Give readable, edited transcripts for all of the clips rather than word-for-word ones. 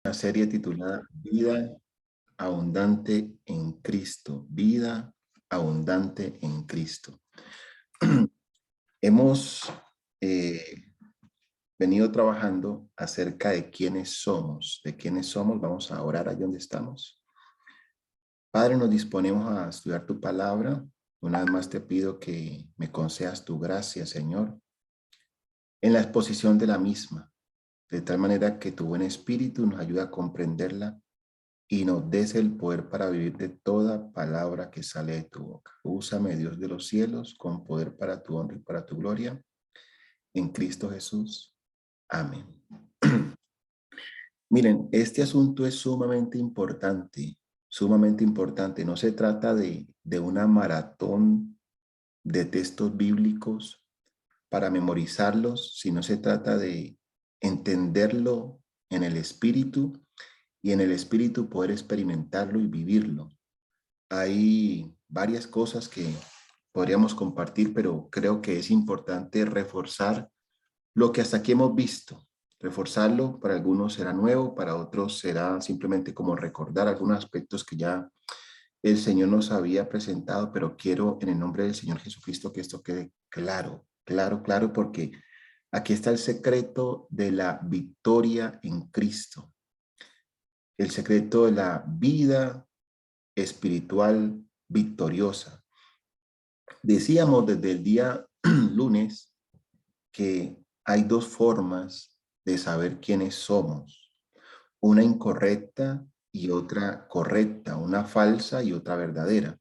Una serie titulada Vida Abundante en Cristo. Vida Abundante en Cristo. Hemos venido trabajando acerca de quiénes somos. De quiénes somos. Vamos a orar allí donde estamos. Padre, nos disponemos a estudiar tu palabra. Una vez más te pido que me concedas tu gracia, Señor, en la exposición de la misma, de tal manera que tu buen espíritu nos ayude a comprenderla y nos des el poder para vivir de toda palabra que sale de tu boca. Úsame, Dios de los cielos, con poder para tu honra y para tu gloria. En Cristo Jesús. Amén. Miren, este asunto es sumamente importante, sumamente importante. No se trata de una maratón de textos bíblicos para memorizarlos, sino se trata de entenderlo en el espíritu y en el espíritu poder experimentarlo y vivirlo. Hay varias cosas que podríamos compartir, pero creo que es importante reforzar lo que hasta aquí hemos visto. Reforzarlo, para algunos será nuevo, para otros será simplemente como recordar algunos aspectos que ya el Señor nos había presentado, pero quiero en el nombre del Señor Jesucristo que esto quede claro, claro, claro, porque aquí está el secreto de la victoria en Cristo, el secreto de la vida espiritual victoriosa. Decíamos desde el día lunes que hay dos formas de saber quiénes somos, una incorrecta y otra correcta, una falsa y otra verdadera.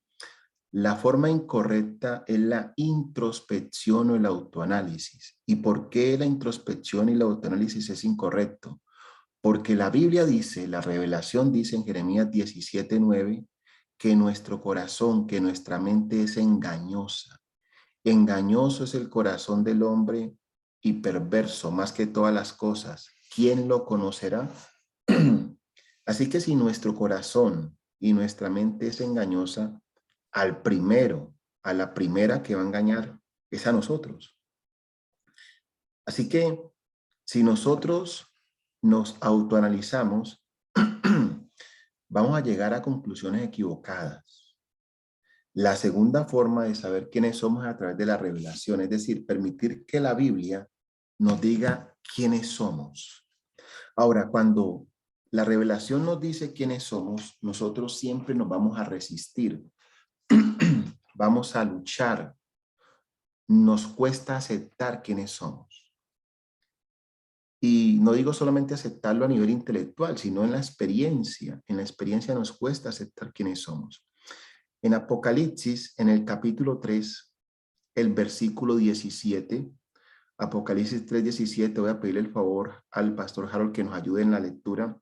La forma incorrecta es la introspección o el autoanálisis. ¿Y por qué la introspección y el autoanálisis es incorrecto? Porque la Biblia dice, la revelación dice en Jeremías 17:9, que nuestro corazón, que nuestra mente es engañosa. Engañoso es el corazón del hombre y perverso más que todas las cosas. ¿Quién lo conocerá? Así que si nuestro corazón y nuestra mente es engañosa, al primero, a la primera que va a engañar es a nosotros. Así que si nosotros nos autoanalizamos, vamos a llegar a conclusiones equivocadas. La segunda forma de saber quiénes somos es a través de la revelación, es decir, permitir que la Biblia nos diga quiénes somos. Ahora, cuando la revelación nos dice quiénes somos, nosotros siempre nos vamos a resistir, vamos a luchar, nos cuesta aceptar quiénes somos. Y no digo solamente aceptarlo a nivel intelectual, sino en la experiencia. En la experiencia nos cuesta aceptar quiénes somos. En Apocalipsis, en el capítulo 3, el versículo 17, Apocalipsis 3:17, voy a pedirle el favor al pastor Harold que nos ayude en la lectura.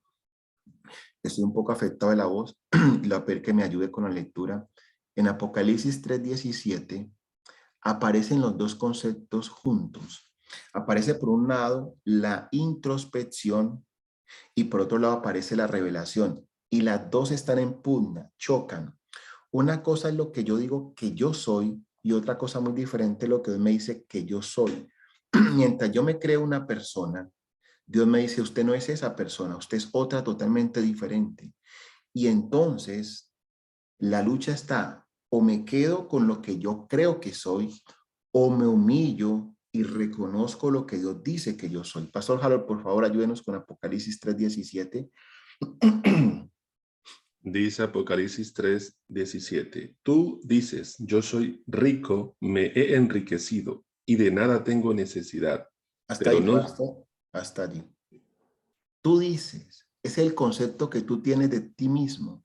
Estoy un poco afectado de la voz y le voy a pedir que me ayude con la lectura. En Apocalipsis 3:17 aparecen los dos conceptos juntos. Aparece por un lado la introspección y por otro lado aparece la revelación. Y las dos están en pugna, chocan. Una cosa es lo que yo digo que yo soy y otra cosa muy diferente es lo que Dios me dice que yo soy. Mientras yo me creo una persona, Dios me dice, usted no es esa persona, usted es otra totalmente diferente. Y entonces la lucha está, o me quedo con lo que yo creo que soy, o me humillo y reconozco lo que Dios dice que yo soy. Pastor Harold, por favor, ayúdenos con Apocalipsis 3:17. Dice Apocalipsis 3:17. Tú dices, yo soy rico, me he enriquecido y de nada tengo necesidad, Hasta pero ahí, no, pastor, hasta allí. Tú dices, es el concepto que tú tienes de ti mismo.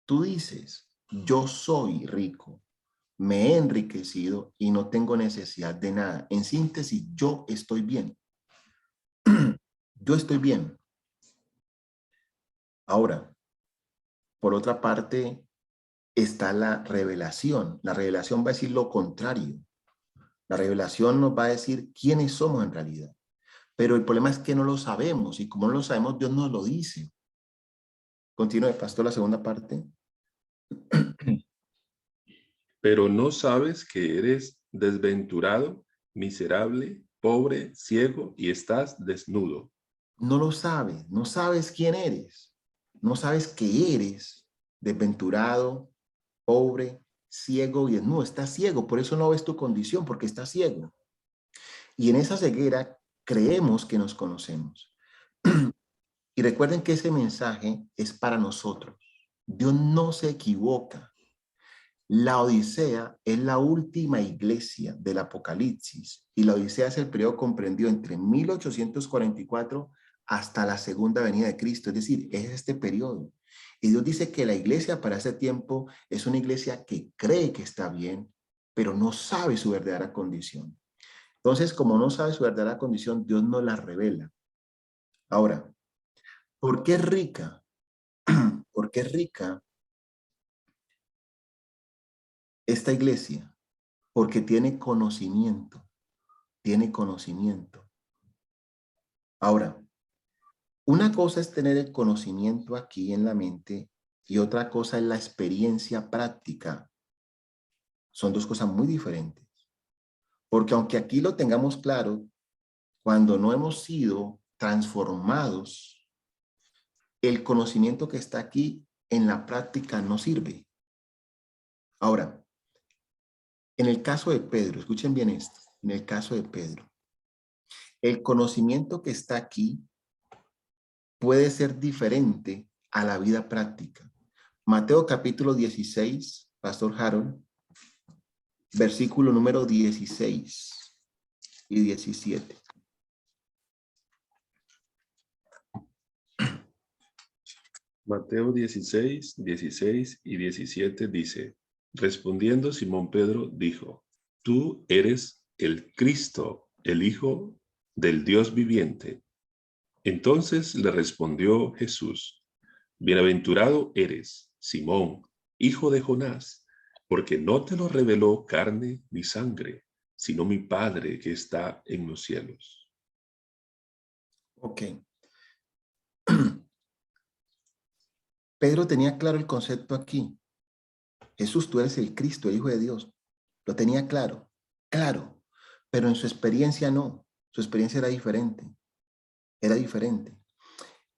Tú dices, yo soy rico, me he enriquecido y no tengo necesidad de nada. En síntesis, yo estoy bien. Yo estoy bien. Ahora, por otra parte, está la revelación. La revelación va a decir lo contrario. La revelación nos va a decir quiénes somos en realidad. Pero el problema es que no lo sabemos y como no lo sabemos, Dios nos lo dice. Continúe, pastor, la segunda parte. pero no sabes que eres desventurado, miserable, pobre, ciego y estás desnudo. No lo sabes, no sabes quién eres, no sabes que eres desventurado, pobre, ciego y desnudo. Estás ciego, por eso no ves tu condición, porque estás ciego. Y en esa ceguera creemos que nos conocemos. Y recuerden que ese mensaje es para nosotros. Dios no se equivoca. La Odisea es la última iglesia del Apocalipsis y la Odisea es el periodo comprendido entre 1844 hasta la segunda venida de Cristo, es decir, es este periodo. Y Dios dice que la iglesia para ese tiempo es una iglesia que cree que está bien, pero no sabe su verdadera condición. Entonces, como no sabe su verdadera condición, Dios no la revela. Ahora, ¿por qué es rica? ¿Por qué es rica esta iglesia? Porque tiene conocimiento, tiene conocimiento. Ahora, una cosa es tener el conocimiento aquí en la mente y otra cosa es la experiencia práctica. Son dos cosas muy diferentes. Porque aunque aquí lo tengamos claro, cuando no hemos sido transformados, el conocimiento que está aquí en la práctica no sirve. Ahora, en el caso de Pedro, escuchen bien esto, en el caso de Pedro, el conocimiento que está aquí puede ser diferente a la vida práctica. Mateo capítulo 16, Pastor Harold, versículo número 16 y 17. Mateo 16, 16 y 17 dice, respondiendo Simón Pedro dijo, tú eres el Cristo, el Hijo del Dios viviente. Entonces le respondió Jesús, bienaventurado eres, Simón, hijo de Jonás, porque no te lo reveló carne ni sangre, sino mi Padre que está en los cielos. Ok. Pedro tenía claro el concepto aquí. Jesús, tú eres el Cristo, el Hijo de Dios. Lo tenía claro, claro, pero en su experiencia no. Su experiencia era diferente, era diferente.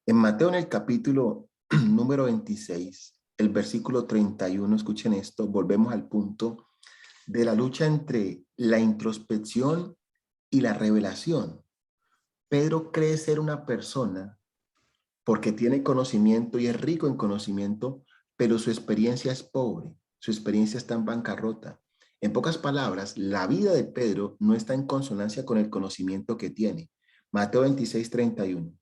En Mateo, en el capítulo número 26, el versículo 31, escuchen esto, volvemos al punto de la lucha entre la introspección y la revelación. Pedro cree ser una persona porque tiene conocimiento y es rico en conocimiento, pero su experiencia es pobre, su experiencia está en bancarrota. En pocas palabras, la vida de Pedro no está en consonancia con el conocimiento que tiene. Mateo 26, 31.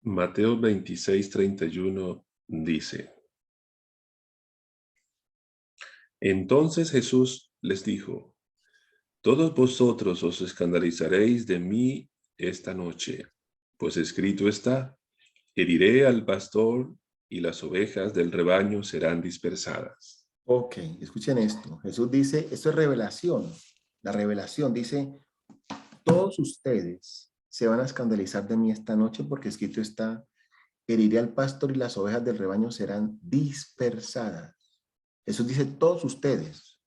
Mateo 26, 31 dice, entonces Jesús les dijo, todos vosotros os escandalizaréis de mí esta noche, pues escrito está, heriré al pastor y las ovejas del rebaño serán dispersadas. Ok, escuchen esto. Jesús dice, esto es revelación. La revelación dice, todos ustedes se van a escandalizar de mí esta noche porque escrito está, heriré al pastor y las ovejas del rebaño serán dispersadas. Jesús dice, todos ustedes.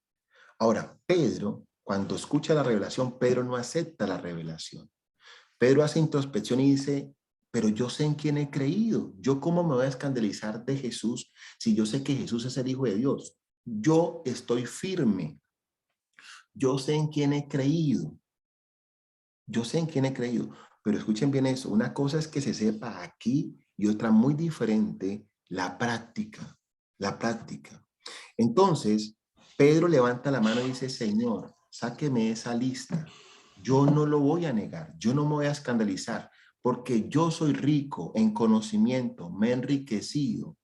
Ahora, Pedro, cuando escucha la revelación, Pedro no acepta la revelación. Pedro hace introspección y dice, pero yo sé en quién he creído. ¿Yo cómo me voy a escandalizar de Jesús si yo sé que Jesús es el Hijo de Dios? Yo estoy firme. Yo sé en quién he creído. Yo sé en quién he creído. Pero escuchen bien eso. Una cosa es que se sepa aquí y otra muy diferente, la práctica. La práctica. Entonces, Pedro levanta la mano y dice, Señor, sáqueme esa lista. Yo no lo voy a negar, yo no me voy a escandalizar, porque yo soy rico en conocimiento, me he enriquecido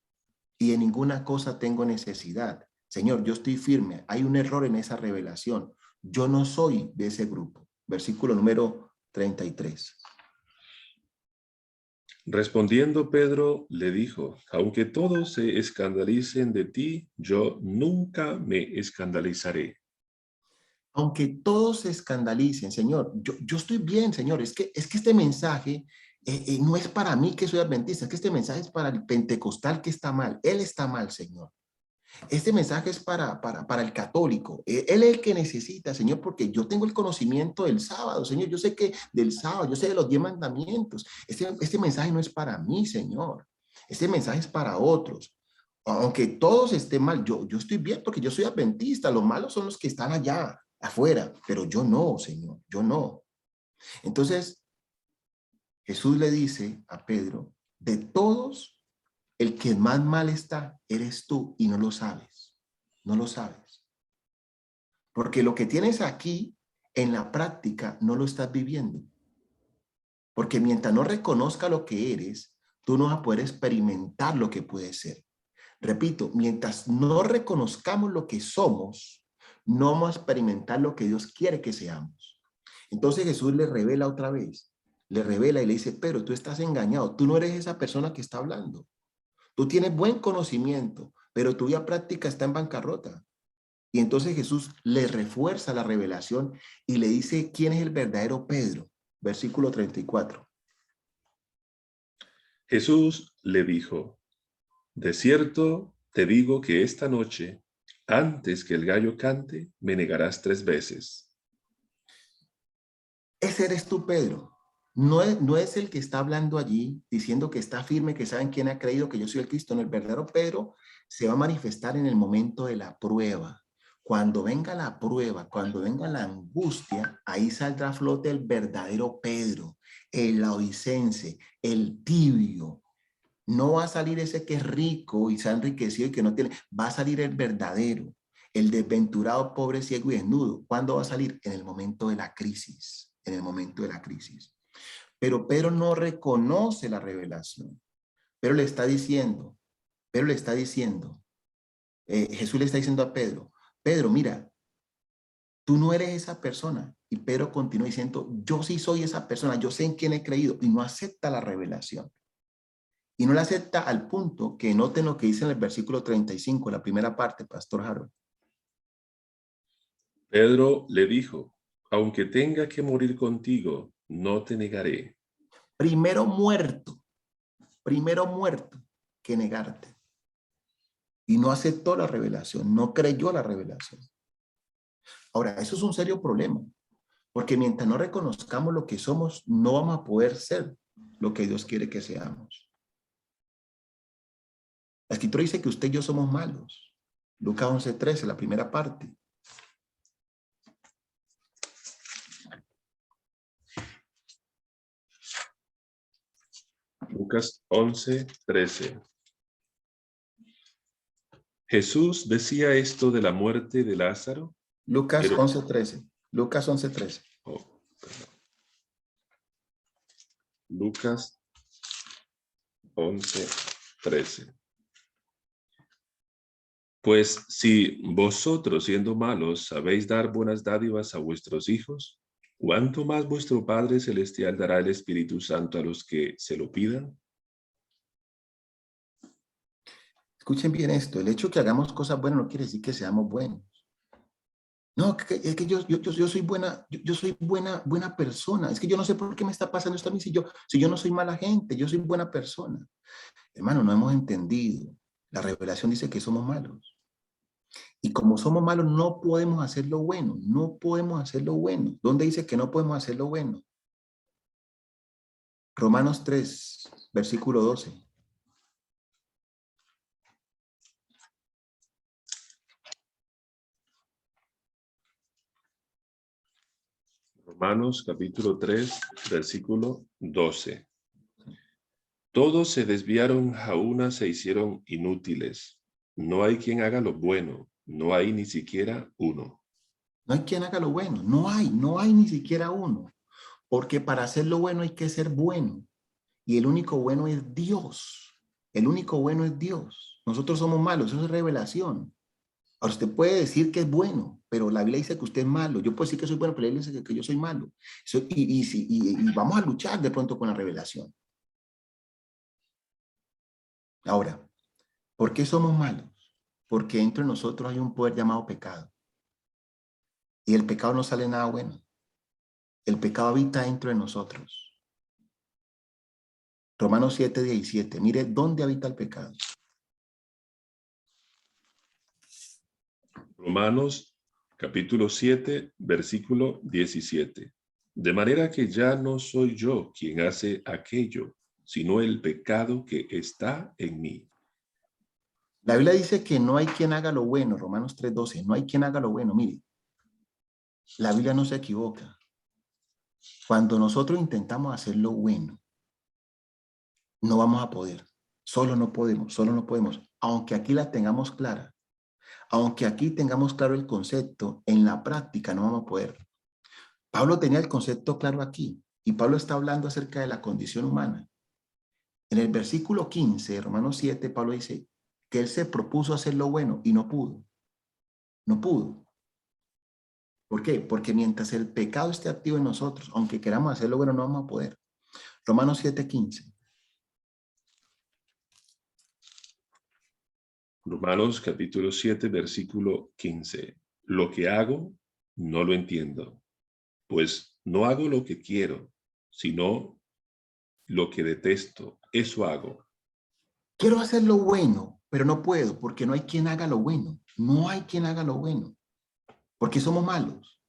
y en ninguna cosa tengo necesidad. Señor, yo estoy firme, hay un error en esa revelación. Yo no soy de ese grupo. Versículo número 33. Respondiendo Pedro le dijo, aunque todos se escandalicen de ti, yo nunca me escandalizaré. Aunque todos se escandalicen, Señor, yo estoy bien, Señor, es que este mensaje no es para mí que soy adventista, es que este mensaje es para el pentecostal que está mal, él está mal, Señor. Este mensaje es para el católico. Él es el que necesita, Señor, porque yo tengo el conocimiento del sábado, Señor. Yo sé que del sábado, yo sé de los 10 mandamientos. Este mensaje no es para mí, Señor. Este mensaje es para otros. Aunque todos estén mal, yo estoy bien porque yo soy adventista. Los malos son los que están allá, afuera, pero yo no, Señor, yo no. Entonces, Jesús le dice a Pedro, de todos, el que más mal está, eres tú y no lo sabes. No lo sabes. Porque lo que tienes aquí en la práctica no lo estás viviendo. Porque mientras no reconozca lo que eres, tú no vas a poder experimentar lo que puede ser. Repito, mientras no reconozcamos lo que somos, no vamos a experimentar lo que Dios quiere que seamos. Entonces Jesús le revela otra vez, le revela y le dice, pero tú estás engañado, tú no eres esa persona que está hablando. Tú tienes buen conocimiento, pero tu vida práctica está en bancarrota. Y entonces Jesús le refuerza la revelación y le dice quién es el verdadero Pedro. Versículo 34. Jesús le dijo, de cierto te digo que esta noche, antes que el gallo cante, me negarás 3 veces. Ese eres tú, Pedro. No es el que está hablando allí, diciendo que está firme, que saben quién ha creído que yo soy el Cristo. No, el verdadero Pedro se va a manifestar en el momento de la prueba. Cuando venga la prueba, cuando venga la angustia, ahí saldrá a flote el verdadero Pedro, el laodicense, el tibio. No va a salir ese que es rico y se ha enriquecido y que no tiene. Va a salir el verdadero, el desventurado, pobre, ciego y desnudo. ¿Cuándo va a salir? En el momento de la crisis, en el momento de la crisis. Pero Pedro no reconoce la revelación. Pero le está diciendo, Jesús le está diciendo a Pedro, Pedro, mira, tú no eres esa persona. Y Pedro continúa diciendo, yo sí soy esa persona, yo sé en quién he creído y no acepta la revelación. Y no la acepta al punto que noten lo que dice en el versículo 35, la primera parte, Pastor Harold. Pedro le dijo, aunque tenga que morir contigo, no te negaré. Primero muerto que negarte. Y no aceptó la revelación, no creyó la revelación. Ahora, eso es un serio problema, porque mientras no reconozcamos lo que somos, no vamos a poder ser lo que Dios quiere que seamos. La escritura dice que usted y yo somos malos. Lucas 11:13, la primera parte. Lucas 11:13. Jesús decía esto de la muerte de Lázaro. Lucas Pero, 11:13. Lucas 11:13. oh, Lucas 11:13. Pues si vosotros, siendo malos, sabéis dar buenas dádivas a vuestros hijos, ¿cuánto más vuestro Padre Celestial dará el Espíritu Santo a los que se lo pidan? Escuchen bien esto, el hecho de que hagamos cosas buenas no quiere decir que seamos buenos. No, es que yo soy yo soy buena persona. Es que yo no sé por qué me está pasando esto a mí si yo no soy mala gente, yo soy buena persona. Hermano, no hemos entendido. La revelación dice que somos malos. Y como somos malos, no podemos hacer lo bueno, no podemos hacer lo bueno. ¿Dónde dice que no podemos hacer lo bueno? Romanos 3, versículo 12. Romanos capítulo 3, versículo 12. Todos se desviaron, a una se hicieron inútiles. No hay quien haga lo bueno, no hay ni siquiera uno. No hay quien haga lo bueno, no hay ni siquiera uno. Porque para hacer lo bueno hay que ser bueno. Y el único bueno es Dios. El único bueno es Dios. Nosotros somos malos, eso es revelación. Ahora usted puede decir que es bueno, pero la Biblia dice que usted es malo. Yo puedo decir que soy bueno, pero la Biblia dice que yo soy malo. Y vamos a luchar de pronto con la revelación. Ahora, ¿por qué somos malos? Porque dentro de nosotros hay un poder llamado pecado. Y el pecado no sale nada bueno. El pecado habita dentro de nosotros. Romanos 7:17. Mire dónde habita el pecado. Romanos capítulo 7, versículo 17. De manera que ya no soy yo quien hace aquello, sino el pecado que está en mí. La Biblia dice que no hay quien haga lo bueno, Romanos 3:12, no hay quien haga lo bueno. Mire, la Biblia no se equivoca. Cuando nosotros intentamos hacer lo bueno, no vamos a poder. Solo no podemos, solo no podemos. Aunque aquí la tengamos clara, aunque aquí tengamos claro el concepto, en la práctica no vamos a poder. Pablo tenía el concepto claro aquí y Pablo está hablando acerca de la condición humana. En el versículo 15 de Romanos 7, Pablo dice que él se propuso hacer lo bueno y no pudo. No pudo. ¿Por qué? Porque mientras el pecado esté activo en nosotros, aunque queramos hacer lo bueno, no vamos a poder. Romanos 7:15. Romanos capítulo 7, versículo 15. Lo que hago, no lo entiendo, pues no hago lo que quiero, sino lo que detesto, eso hago. Quiero hacer lo bueno, pero no puedo porque no hay quien haga lo bueno. No hay quien haga lo bueno. Porque somos malos.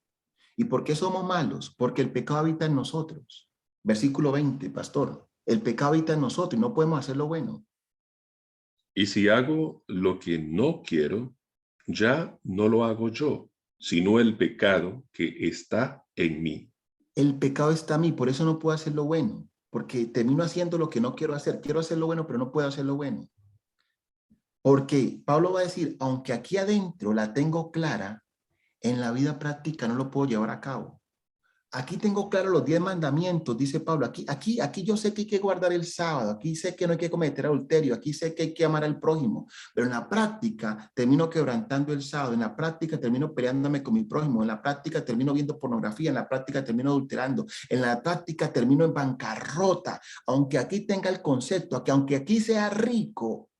¿Y por qué somos malos? Porque el pecado habita en nosotros. Versículo 20, pastor. El pecado habita en nosotros y no podemos hacer lo bueno. Y si hago lo que no quiero, ya no lo hago yo, sino el pecado que está en mí. El pecado está en mí, por eso no puedo hacer lo bueno. Porque termino haciendo lo que no quiero hacer. Quiero hacer lo bueno, pero no puedo hacer lo bueno. Porque Pablo va a decir, aunque aquí adentro la tengo clara, en la vida práctica no lo puedo llevar a cabo. Aquí tengo claro los 10 mandamientos, dice Pablo. Aquí yo sé que hay que guardar el sábado. Aquí sé que no hay que cometer adulterio. Aquí sé que hay que amar al prójimo. Pero en la práctica termino quebrantando el sábado. En la práctica termino peleándome con mi prójimo. En la práctica termino viendo pornografía. En la práctica termino adulterando. En la práctica termino en bancarrota. Aunque aquí tenga el concepto, que aunque aquí sea rico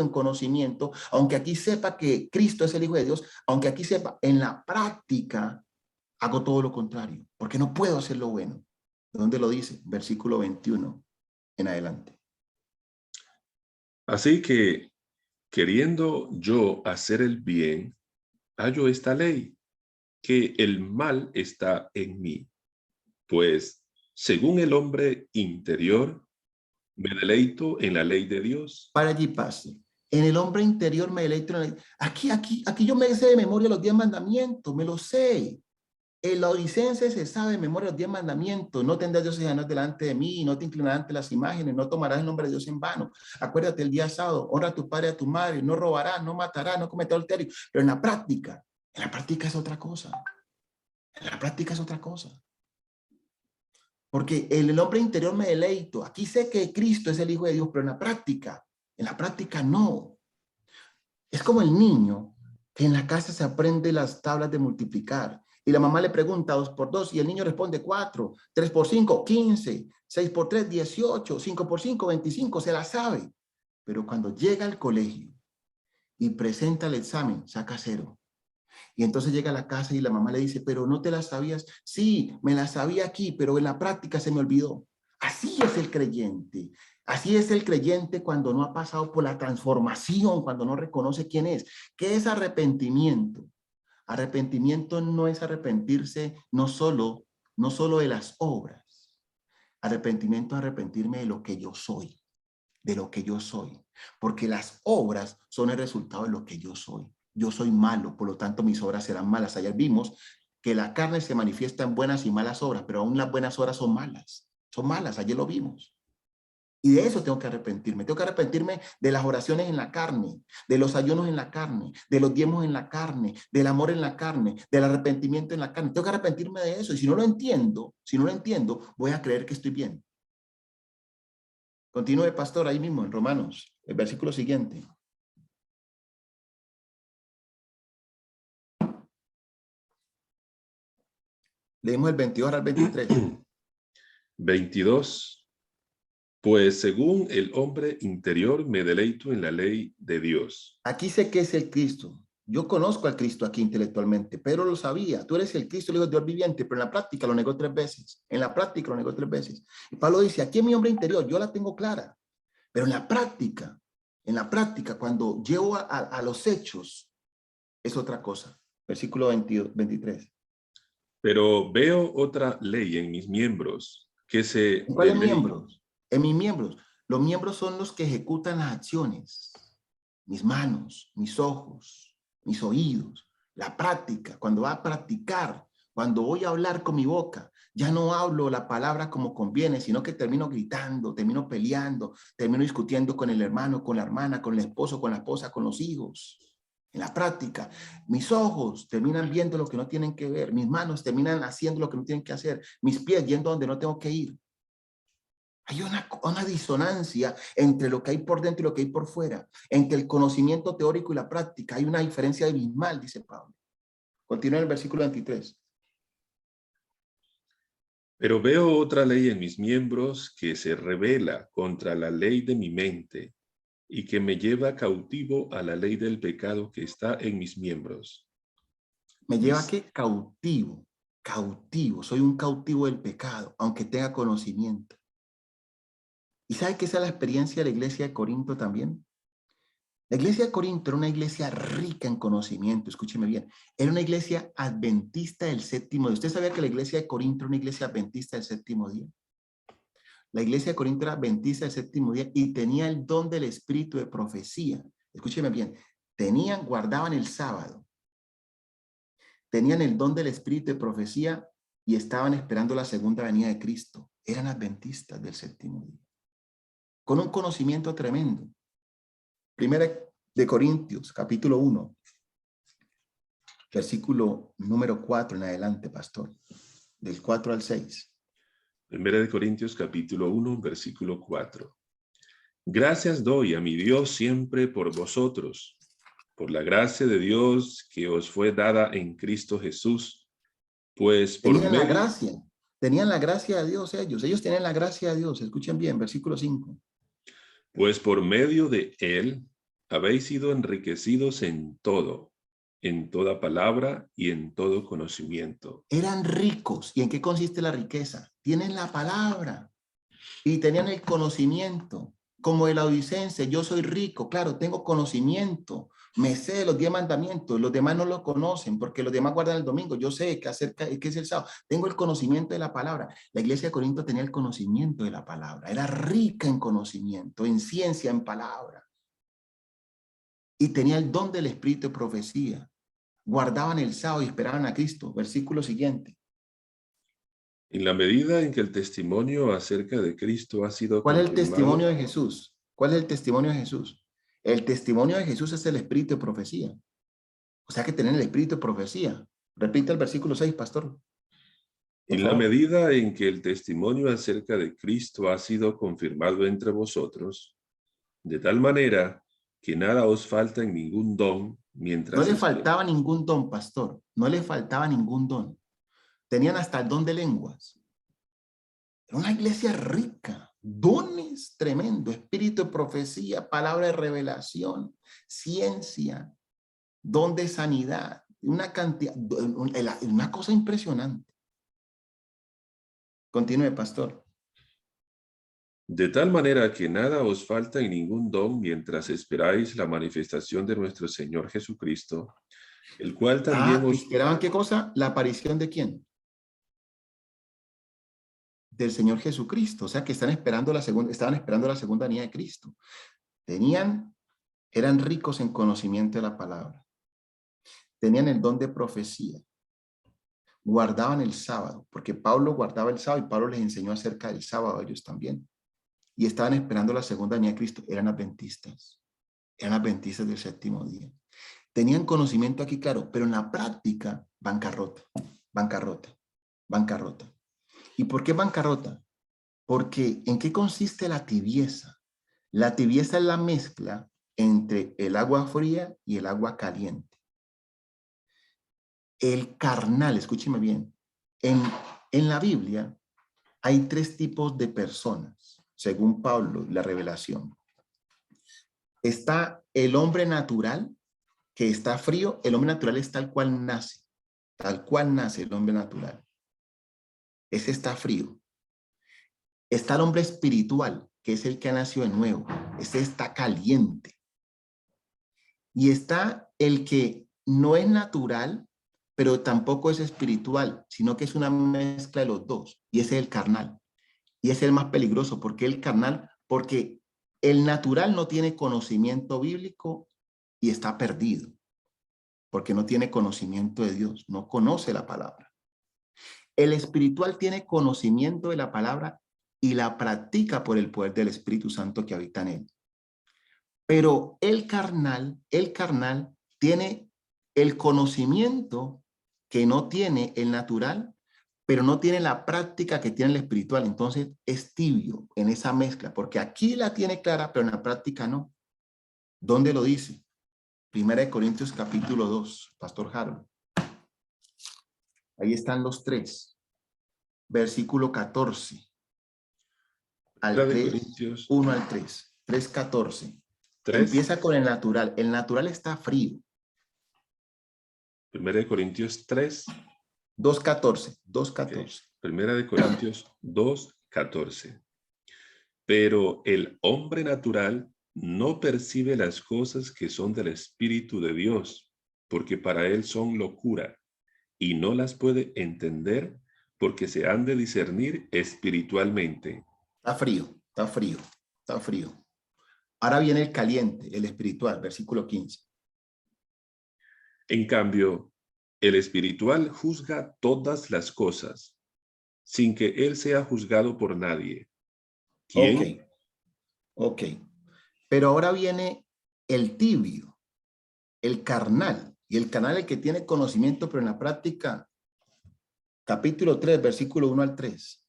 en conocimiento, aunque aquí sepa que Cristo es el Hijo de Dios, aunque aquí sepa, en la práctica hago todo lo contrario, porque no puedo hacer lo bueno. ¿Dónde lo dice? Versículo 21 en adelante. Así que, queriendo yo hacer el bien, hallo esta ley, que el mal está en mí. Pues, según el hombre interior, me deleito en la ley de Dios. Para allí pase. En el hombre interior me deleito. Aquí yo me sé de memoria los 10 mandamientos, me los sé. El laodicense se sabe de memoria los 10 mandamientos. No tendrás dioses ajenos delante de mí, no te inclinarás ante las imágenes, no tomarás el nombre de Dios en vano. Acuérdate el día sábado, honra a tu padre y a tu madre, no robarás, no matarás, no cometerás adulterio. Pero en la práctica es otra cosa. En la práctica es otra cosa. Porque el hombre interior me deleito. Aquí sé que Cristo es el Hijo de Dios, pero en la práctica no. Es como el niño que en la casa se aprende las tablas de multiplicar y la mamá le pregunta 2 por 2 y el niño responde 4, 3 por 5, 15, 6 por 3, 18, 5 por 5, 25, se la sabe. Pero cuando llega al colegio y presenta el examen, saca 0. Y entonces llega a la casa y la mamá le dice, pero no te la sabías. Sí, me la sabía aquí, pero en la práctica se me olvidó. Así es el creyente. Así es el creyente cuando no ha pasado por la transformación, cuando no reconoce quién es. ¿Qué es arrepentimiento? Arrepentimiento no es arrepentirse no solo de las obras. Arrepentimiento es arrepentirme de lo que yo soy, de lo que yo soy. Porque las obras son el resultado de lo que yo soy. Yo soy malo, por lo tanto mis obras serán malas. Ayer vimos que la carne se manifiesta en buenas y malas obras, pero aún las buenas obras son malas. Son malas, ayer lo vimos. Y de eso tengo que arrepentirme. Tengo que arrepentirme de las oraciones en la carne, de los ayunos en la carne, de los diezmos en la carne, del amor en la carne, del arrepentimiento en la carne. Tengo que arrepentirme de eso. Y si no lo entiendo, voy a creer que estoy bien. Continúe, pastor, ahí mismo en Romanos, el versículo siguiente. Leemos el 22 al 23. 22. Pues según el hombre interior me deleito en la ley de Dios. Aquí sé que es el Cristo. Yo conozco al Cristo aquí intelectualmente. Pedro lo sabía. Tú eres el Cristo, el Hijo de Dios viviente, pero en la práctica lo negó 3 veces. En la práctica lo negó 3 veces. Y Pablo dice, aquí en mi hombre interior, yo la tengo clara. Pero en la práctica, cuando llevo a los hechos, es otra cosa. Versículo 23. Pero veo otra ley en mis miembros que se ¿En cuáles deleita. miembros? En mis miembros. Los miembros son los que ejecutan las acciones. Mis manos, mis ojos, mis oídos, la práctica. Cuando va a practicar, cuando voy a hablar con mi boca, ya no hablo la palabra como conviene, sino que termino gritando, termino peleando, termino discutiendo con el hermano, con la hermana, con el esposo, con la esposa, con los hijos. En la práctica, mis ojos terminan viendo lo que no tienen que ver, mis manos terminan haciendo lo que no tienen que hacer, mis pies yendo donde no tengo que ir. Hay una disonancia entre lo que hay por dentro y lo que hay por fuera, entre el conocimiento teórico y la práctica. Hay una diferencia abismal, dice Pablo. Continúa en el versículo 23. Pero veo otra ley en mis miembros que se rebela contra la ley de mi mente y que me lleva cautivo a la ley del pecado que está en mis miembros. Me lleva a Dice, qué? Cautivo. Cautivo. Soy un cautivo del pecado, aunque tenga conocimiento. ¿Y sabe que esa es la experiencia de la iglesia de Corinto también? La iglesia de Corinto era una iglesia rica en conocimiento, escúcheme bien, era una iglesia adventista del séptimo día. ¿Usted sabía que la iglesia de Corinto era una iglesia adventista del séptimo día? La iglesia de Corinto era adventista del séptimo día y tenía el don del espíritu de profecía. Escúcheme bien, guardaban el sábado, tenían el don del espíritu de profecía y estaban esperando la segunda venida de Cristo. Eran adventistas del séptimo día, con un conocimiento tremendo. Primera de Corintios, capítulo 1, versículo número 4 en adelante, pastor, del 4 al 6. Primera de Corintios capítulo 1, versículo 4. Gracias doy a mi Dios siempre por vosotros, por la gracia de Dios que os fue dada en Cristo Jesús, pues por Tenían la medio, gracia, tenían la gracia de Dios ellos tenían la gracia de Dios. Escuchen bien, versículo 5. pues por medio de él habéis sido enriquecidos en toda palabra y en todo conocimiento. Eran ricos. ¿Y en qué consiste la riqueza? Tienen la palabra y tenían el conocimiento. Como el odicense, yo soy rico, claro, tengo conocimiento, me sé de los 10 mandamientos, los demás no lo conocen porque los demás guardan el domingo, yo sé que qué es el sábado, tengo el conocimiento de la palabra. La iglesia de Corinto tenía el conocimiento de la palabra, era rica en conocimiento, en ciencia, en palabra, y tenía el don del espíritu de profecía. Guardaban el sábado y esperaban a Cristo. Versículo siguiente. En la medida en que el testimonio acerca de Cristo ha sido ¿Cuál es el testimonio confirmado, de Jesús? ¿Cuál es el testimonio de Jesús? El testimonio de Jesús es el espíritu de profecía. O sea que tienen el espíritu de profecía. Repita el versículo 6, pastor, por en la favor. medida en que el testimonio acerca de Cristo ha sido confirmado entre vosotros, de tal manera que nada os falta en ningún don No mientras le esperáis. faltaba ningún don, pastor. No le faltaba ningún don. Tenían hasta el don de lenguas. Era una iglesia rica. Dones tremendo. Espíritu de profecía, palabra de revelación, ciencia, don de sanidad. Una cantidad, una cosa impresionante. Continúe, pastor. De tal manera que nada os falta en ningún don mientras esperáis la manifestación de nuestro Señor Jesucristo, el cual también os... ¿Esperaban qué cosa? La aparición de quién? Del Señor Jesucristo. O sea que estaban esperando la segunda venida de Cristo. Eran ricos en conocimiento de la palabra. Tenían el don de profecía. Guardaban el sábado, porque Pablo guardaba el sábado y Pablo les enseñó acerca del sábado a ellos también. Y estaban esperando la segunda venida de Cristo. Eran adventistas del séptimo día. Tenían conocimiento aquí, claro, pero en la práctica, bancarrota, bancarrota, bancarrota. ¿Y por qué bancarrota? Porque ¿en qué consiste la tibieza? La tibieza es la mezcla entre el agua fría y el agua caliente. El carnal, escúcheme bien, en la Biblia hay 3 tipos de personas, según Pablo, la revelación. Está el hombre natural, que está frío. El hombre natural es tal cual nace el hombre natural. Ese está frío. Está el hombre espiritual, que es el que ha nacido de nuevo. Ese está caliente. Y está el que no es natural, pero tampoco es espiritual, sino que es una mezcla de los dos. Y ese es el carnal. Y ese es el más peligroso. ¿Por qué el carnal? Porque el natural no tiene conocimiento bíblico y está perdido. Porque no tiene conocimiento de Dios, no conoce la palabra. El espiritual tiene conocimiento de la palabra y la practica por el poder del Espíritu Santo que habita en él. Pero el carnal tiene el conocimiento que no tiene el natural, pero no tiene la práctica que tiene el espiritual. Entonces es tibio en esa mezcla, porque aquí la tiene clara, pero en la práctica no. ¿Dónde lo dice? Primera de Corintios capítulo 2, Pastor Harold. Ahí están los tres. Versículo 14 al Primera de 3, Corintios 1 al 3, 3:14. 3. Empieza con el natural. El natural está frío. Primera de Corintios 3. 2:14, Okay. 2:14. Primera de Corintios 2:14. Pero el hombre natural no percibe las cosas que son del Espíritu de Dios, porque para él son locura, y no las puede entender porque se han de discernir espiritualmente. Está frío, está frío, está frío. Ahora viene el caliente, el espiritual, versículo 15. En cambio, el espiritual juzga todas las cosas, sin que él sea juzgado por nadie. Ok, ¿Quién? ok. Pero ahora viene el tibio, el carnal. Y el carnal el que tiene conocimiento, pero en la práctica, capítulo 3, versículo 1 al 3.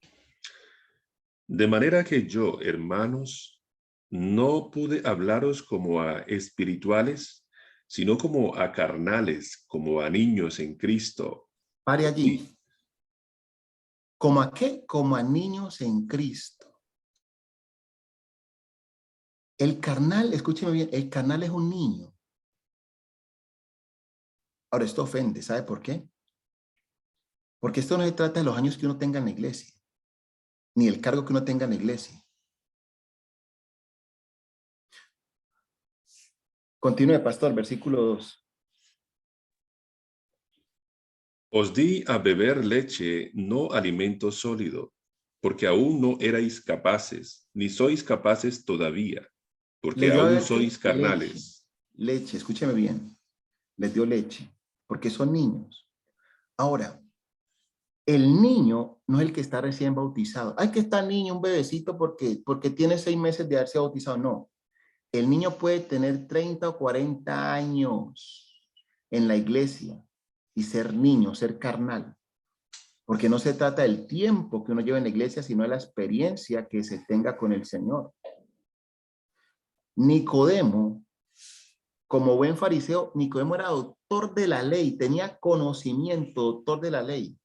De manera que yo, hermanos, no pude hablaros como a espirituales, sino como a carnales, como a niños en Cristo. Pare Y allí. ¿Como a qué? Como a niños en Cristo. El carnal, escúcheme bien, el carnal es un niño. Ahora, esto ofende, ¿sabe por qué? Porque esto no se trata de los años que uno tenga en la iglesia, ni el cargo que uno tenga en la iglesia. Continúe, pastor, versículo 2. os di a beber leche, no alimento sólido, porque aún no erais capaces, ni sois capaces todavía, porque Le dio a aún ver sois qué leche, carnales. leche, escúcheme bien, les dio leche, porque son niños. Ahora, el niño no es el que está recién bautizado. Hay que estar niño, un bebecito, porque tiene 6 meses de haberse bautizado. No, el niño puede tener 30 o 40 años en la iglesia y ser niño, ser carnal. Porque no se trata del tiempo que uno lleva en la iglesia, sino de la experiencia que se tenga con el Señor. Nicodemo, como buen fariseo, Nicodemo era doctor de la ley, tenía conocimiento, doctor de la ley.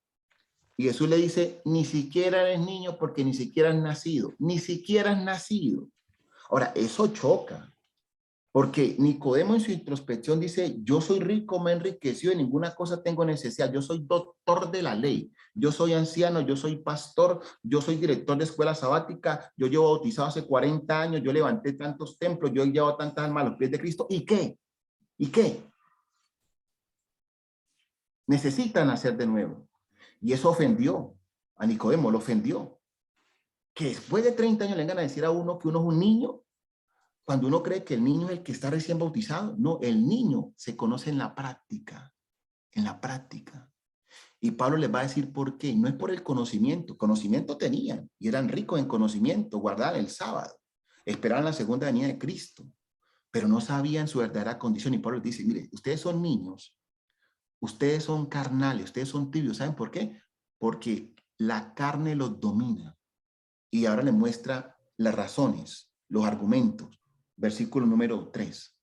Y Jesús le dice, ni siquiera eres niño porque ni siquiera has nacido, ni siquiera has nacido. Ahora, eso choca, porque Nicodemo en su introspección dice, yo soy rico, me he enriquecido, de ninguna cosa tengo necesidad, yo soy doctor de la ley, yo soy anciano, yo soy pastor, yo soy director de escuela sabática, yo llevo bautizado hace 40 años, yo levanté tantos templos, yo he llevado tantas almas a los pies de Cristo, ¿y qué? ¿Y qué? Necesitan nacer de nuevo. Y eso ofendió a Nicodemo, lo ofendió. Que después de 30 años le vengan a decir a uno que uno es un niño, cuando uno cree que el niño es el que está recién bautizado. No, el niño se conoce en la práctica, en la práctica. Y Pablo les va a decir por qué. No es por el conocimiento tenían y eran ricos en conocimiento, guardaban el sábado, esperaban la segunda venida de Cristo, pero no sabían su verdadera condición. Y Pablo les dice, mire, ustedes son niños, ustedes son carnales, ustedes son tibios. ¿Saben por qué? Porque la carne los domina. Y ahora le muestra las razones, los argumentos. Versículo número 3.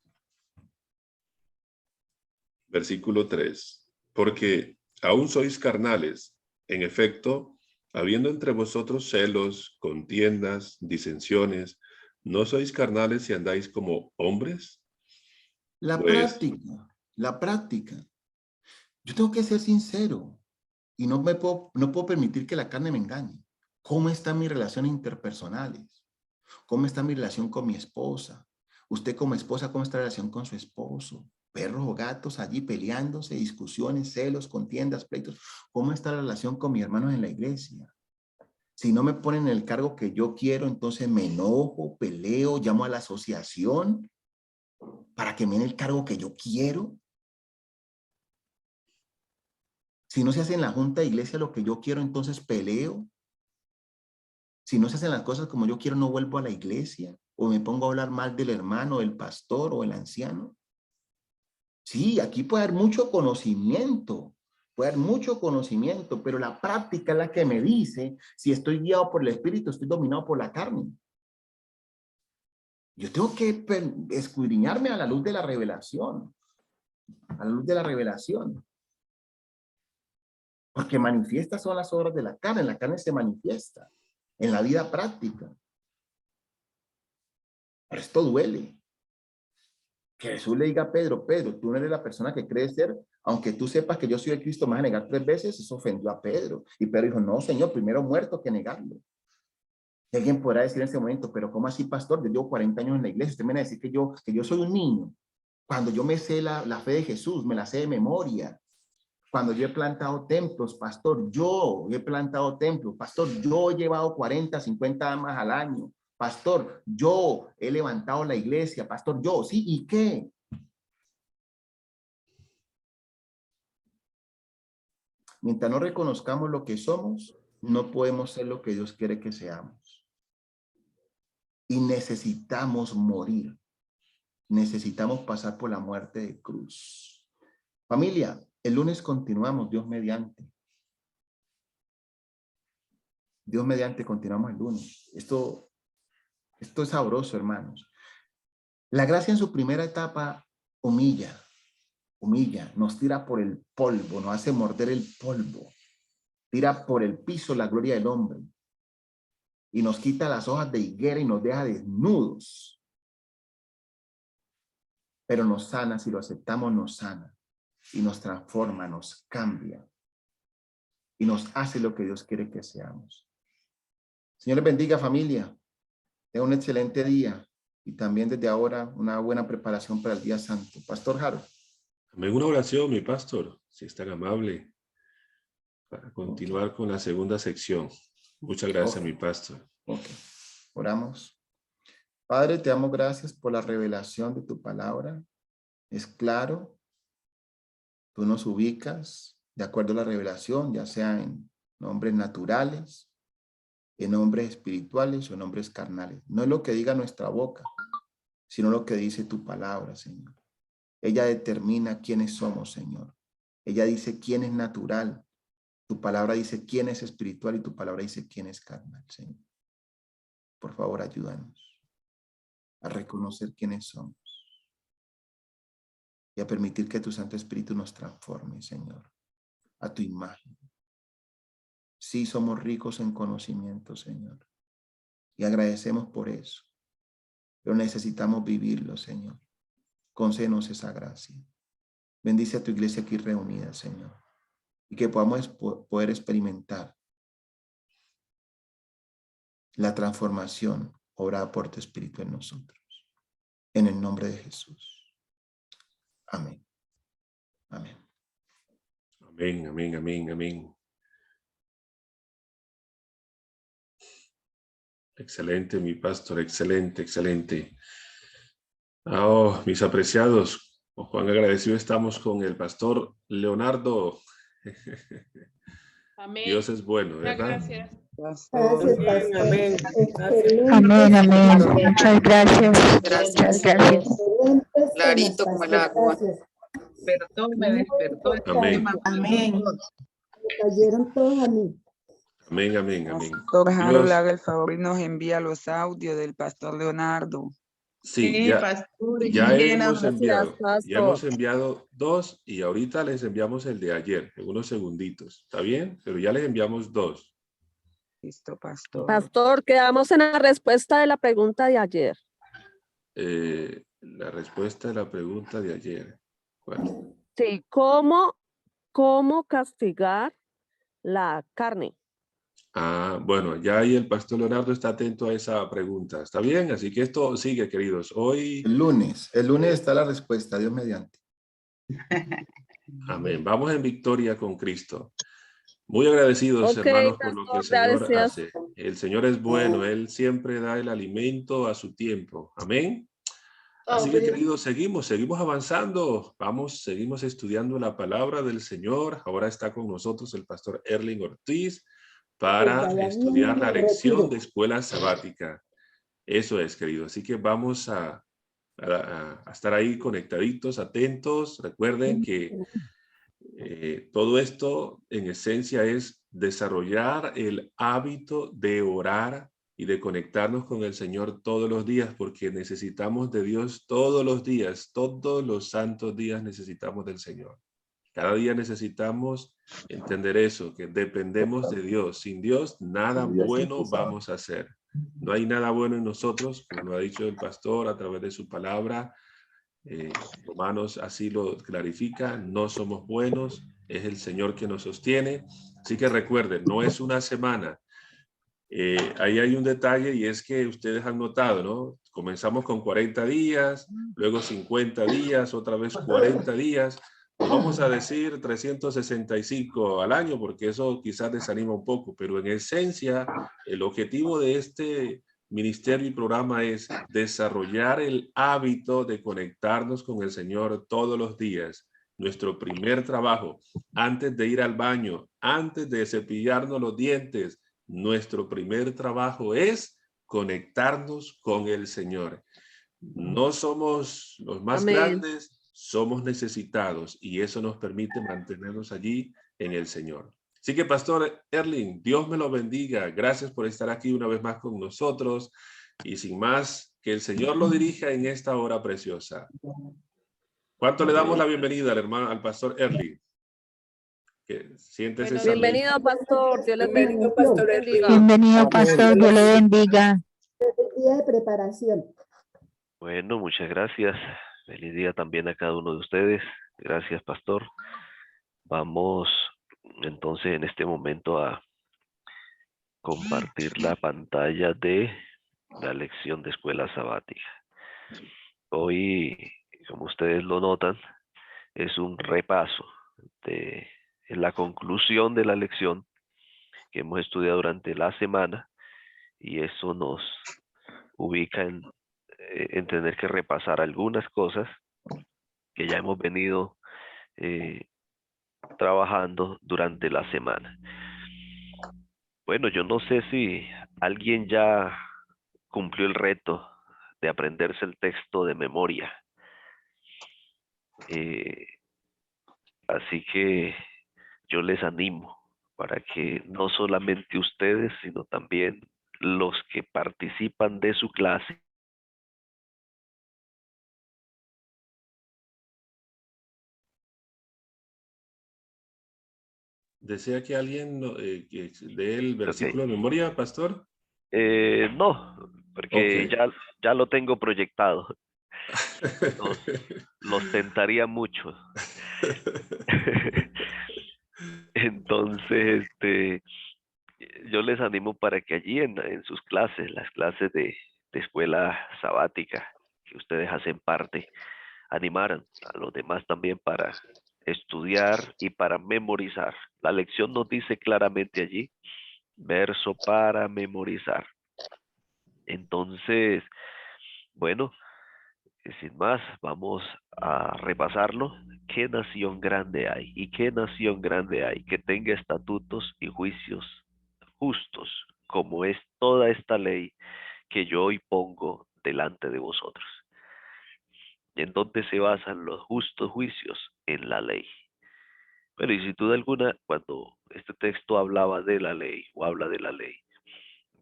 Versículo 3. Porque aún sois carnales, en efecto, habiendo entre vosotros celos, contiendas, disensiones, ¿no sois carnales y andáis como hombres? La Pues práctica, la práctica. Yo tengo que ser sincero y no puedo permitir que la carne me engañe. ¿Cómo están mis relaciones interpersonales? ¿Cómo está mi relación con mi esposa? Usted como esposa, ¿cómo está la relación con su esposo? Perros o gatos allí peleándose, discusiones, celos, contiendas, pleitos. ¿Cómo está la relación con mis hermanos en la iglesia? Si no me ponen el cargo que yo quiero, entonces me enojo, peleo, llamo a la asociación para que me den el cargo que yo quiero. Si no se hace en la junta de iglesia lo que yo quiero, entonces peleo. Si no se hacen las cosas como yo quiero, no vuelvo a la iglesia o me pongo a hablar mal del hermano, del pastor o el anciano. Sí, aquí puede haber mucho conocimiento, pero la práctica es la que me dice si estoy guiado por el Espíritu, estoy dominado por la carne. Yo tengo que escudriñarme a la luz de la revelación, porque manifiestas son las obras de la carne se manifiesta en la vida práctica. Pero esto duele. Que Jesús le diga a Pedro, Pedro, tú no eres la persona que crees ser, aunque tú sepas que yo soy el Cristo, me vas a negar 3 veces, eso ofendió a Pedro. Y Pedro dijo, no, Señor, primero muerto que negarlo. Y alguien podrá decir en ese momento, pero ¿cómo así, pastor? Yo llevo 40 años en la iglesia, usted me va a decir que yo soy un niño. Cuando yo me sé la fe de Jesús, me la sé de memoria. Cuando yo he plantado templos, pastor, yo he plantado templos, pastor, yo he llevado 40, 50 almas al año. Pastor, yo he levantado la iglesia, pastor, yo, sí, ¿y qué? Mientras no reconozcamos lo que somos, no podemos ser lo que Dios quiere que seamos. Y necesitamos morir. Necesitamos pasar por la muerte de cruz. Familia, el lunes continuamos, Dios mediante. Dios mediante continuamos el lunes. Esto es sabroso, hermanos. La gracia en su primera etapa humilla, nos tira por el polvo, nos hace morder el polvo, tira por el piso la gloria del hombre y nos quita las hojas de higuera y nos deja desnudos. Pero nos sana, si lo aceptamos, nos sana y nos transforma, nos cambia y nos hace lo que Dios quiere que seamos. Señor les bendiga, familia. Tenga un excelente día y también desde ahora una buena preparación para el día santo. Pastor Jaro. Amén. Una oración, mi pastor, si es tan amable, para continuar con la segunda sección. Muchas gracias, mi pastor. Oramos. Padre, te damos gracias por la revelación de tu palabra. Es claro, tú nos ubicas de acuerdo a la revelación, ya sea en nombres naturales, en nombres espirituales o en nombres carnales. No es lo que diga nuestra boca, sino lo que dice tu palabra, Señor. Ella determina quiénes somos, Señor. Ella dice quién es natural. Tu palabra dice quién es espiritual y tu palabra dice quién es carnal, Señor. Por favor, ayúdanos a reconocer quiénes somos y a permitir que tu Santo Espíritu nos transforme, Señor, a tu imagen. Sí, somos ricos en conocimiento, Señor, y agradecemos por eso, pero necesitamos vivirlo, Señor. Concédenos esa gracia. Bendice a tu iglesia aquí reunida, Señor, y que podamos poder experimentar la transformación obrada por tu Espíritu en nosotros. En el nombre de Jesús. Amén. Amén. Amén, amén, amén, amén. Excelente, mi pastor, excelente, excelente. Oh, mis apreciados, Juan agradecido estamos con el pastor Leonardo. Amén. Dios es bueno, Muchas ¿verdad? gracias. Gracias, pastor. Amén. Amén, amén. Muchas gracias. Muchas gracias. Clarito como el agua. Despertó, me despertó. Amén. Amén. Cayeron todos a mí. Amén, amén, amén. Pastor Harold Dios, haga el favor y nos envía los audios del pastor Leonardo. sí, pastor. ya Bien, hemos enviado. gracias, Ya hemos enviado 2 y ahorita les enviamos el de ayer, en unos segunditos. ¿Está bien? Pero ya les enviamos 2. Listo, pastor. Pastor, quedamos en la respuesta de la pregunta de ayer. La respuesta a la pregunta de ayer. ¿Cuál? Sí, ¿cómo castigar la carne? Ah, bueno, ya ahí el pastor Leonardo está atento a esa pregunta. ¿Está bien? Así que esto sigue, queridos. Hoy, El lunes está la respuesta, Dios mediante. amén. Vamos en victoria con Cristo. Muy agradecidos, Ok, hermanos, por lo que el pastor, Señor gracias. hace. El Señor es bueno, Él siempre da el alimento a su tiempo. Amén. Así que, queridos, seguimos avanzando. Seguimos estudiando la palabra del Señor. Ahora está con nosotros el pastor Erling Ortiz para Vaya bien, estudiar la me lección retiro. de escuela sabática. Eso es, querido. Así que vamos a estar ahí conectaditos, atentos. Recuerden que todo esto en esencia es desarrollar el hábito de orar y de conectarnos con el Señor todos los días, porque necesitamos de Dios todos los días, todos los santos días necesitamos del Señor. Cada día necesitamos entender eso, que dependemos de Dios. Sin Dios, nada bueno vamos a hacer. No hay nada bueno en nosotros, como lo ha dicho el pastor a través de su palabra. Romanos así lo clarifica, no somos buenos, es el Señor que nos sostiene. Así que recuerden, no es una semana. Ahí hay un detalle y es que ustedes han notado, ¿no? Comenzamos con 40 días, luego 50 días, otra vez 40 días. No vamos a decir 365 al año porque eso quizás desanima un poco, pero en esencia el objetivo de este ministerio y programa es desarrollar el hábito de conectarnos con el Señor todos los días. Nuestro primer trabajo, antes de ir al baño, antes de cepillarnos los dientes, nuestro primer trabajo es conectarnos con el Señor. No somos los más Amén. grandes, somos necesitados y eso nos permite mantenernos allí en el Señor. Así que, Pastor Erling, Dios me lo bendiga. Gracias por estar aquí una vez más con nosotros y sin más, que el Señor lo dirija en esta hora preciosa. ¿Cuánto le damos la bienvenida al hermano, al Pastor Erling? Que siéntese salud. Bienvenido, pastor. Dios les Bienvenido, bendiga. Bienvenido, pastor. Dios le bendiga. El día de preparación. Bueno, muchas gracias. Feliz día también a cada uno de ustedes. Gracias, pastor. Vamos entonces en este momento a compartir la pantalla de la lección de escuela sabática. Hoy, como ustedes lo notan, es un repaso de la conclusión de la lección que hemos estudiado durante la semana y eso nos ubica en tener que repasar algunas cosas que ya hemos venido trabajando durante la semana. Bueno, yo no sé si alguien ya cumplió el reto de aprenderse el texto de memoria. Así que yo les animo para que no solamente ustedes, sino también los que participan de su clase ¿Desea que alguien que lee el versículo de memoria, pastor? no, porque Ok. ya lo tengo proyectado. Los tentaría mucho. Entonces, yo les animo para que allí en sus clases, las clases de escuela sabática, que ustedes hacen parte, animaran a los demás también para estudiar y para memorizar. La lección nos dice claramente allí, verso para memorizar. Entonces, bueno, sin más, vamos a repasarlo. ¿Qué nación grande hay? ¿Y qué nación grande hay que tenga estatutos y juicios justos, como es toda esta ley que yo hoy pongo delante de vosotros? ¿En dónde se basan los justos juicios? En la ley. Pero y sin duda alguna, cuando este texto hablaba de la ley o habla de la ley,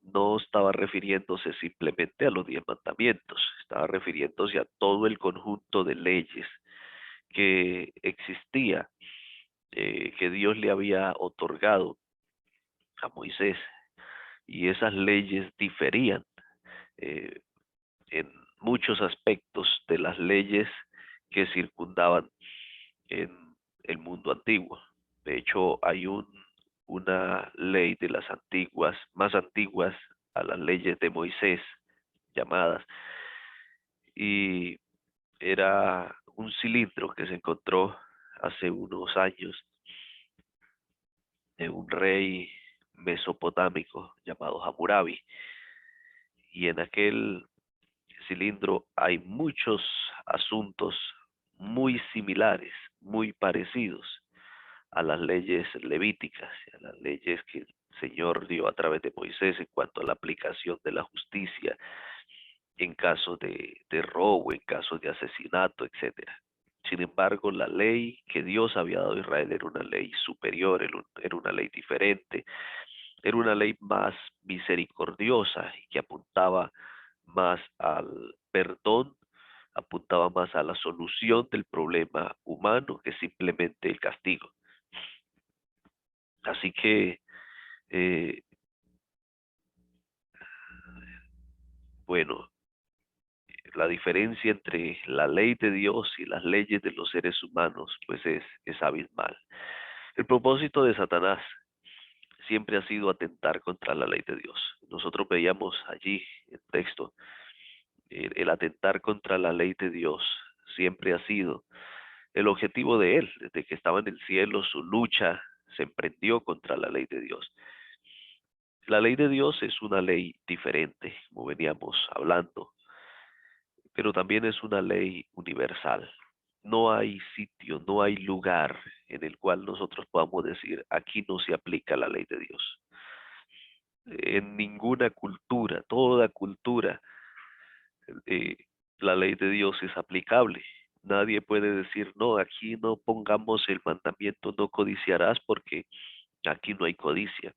no estaba refiriéndose simplemente a los 10 mandamientos, estaba refiriéndose a todo el conjunto de leyes que existía, que Dios le había otorgado a Moisés. Y esas leyes diferían en muchos aspectos de las leyes que circundaban en el mundo antiguo. De hecho, hay una ley de las antiguas, más antiguas a las leyes de Moisés, llamadas, y era un cilindro que se encontró hace unos años de un rey mesopotámico llamado Hammurabi. Y en aquel cilindro hay muchos asuntos muy similares, muy parecidos a las leyes levíticas, a las leyes que el Señor dio a través de Moisés en cuanto a la aplicación de la justicia en caso de robo, en caso de asesinato, etcétera. Sin embargo, la ley que Dios había dado a Israel era una ley superior, era una ley diferente, era una ley más misericordiosa y que apuntaba más al perdón, apuntaba más a la solución del problema humano que simplemente el castigo. Así que, bueno, la diferencia entre la ley de Dios y las leyes de los seres humanos, pues es abismal. El propósito de Satanás siempre ha sido atentar contra la ley de Dios. Nosotros veíamos allí el texto, el atentar contra la ley de Dios siempre ha sido el objetivo de él. Desde que estaba en el cielo, su lucha se emprendió contra la ley de Dios. La ley de Dios es una ley diferente, como veníamos hablando, pero también es una ley universal. No hay sitio, no hay lugar en el cual nosotros podamos decir, aquí no se aplica la ley de Dios. En ninguna cultura, toda cultura, eh, la ley de Dios es aplicable. Nadie puede decir, no, aquí no pongamos el mandamiento, no codiciarás, porque aquí no hay codicia.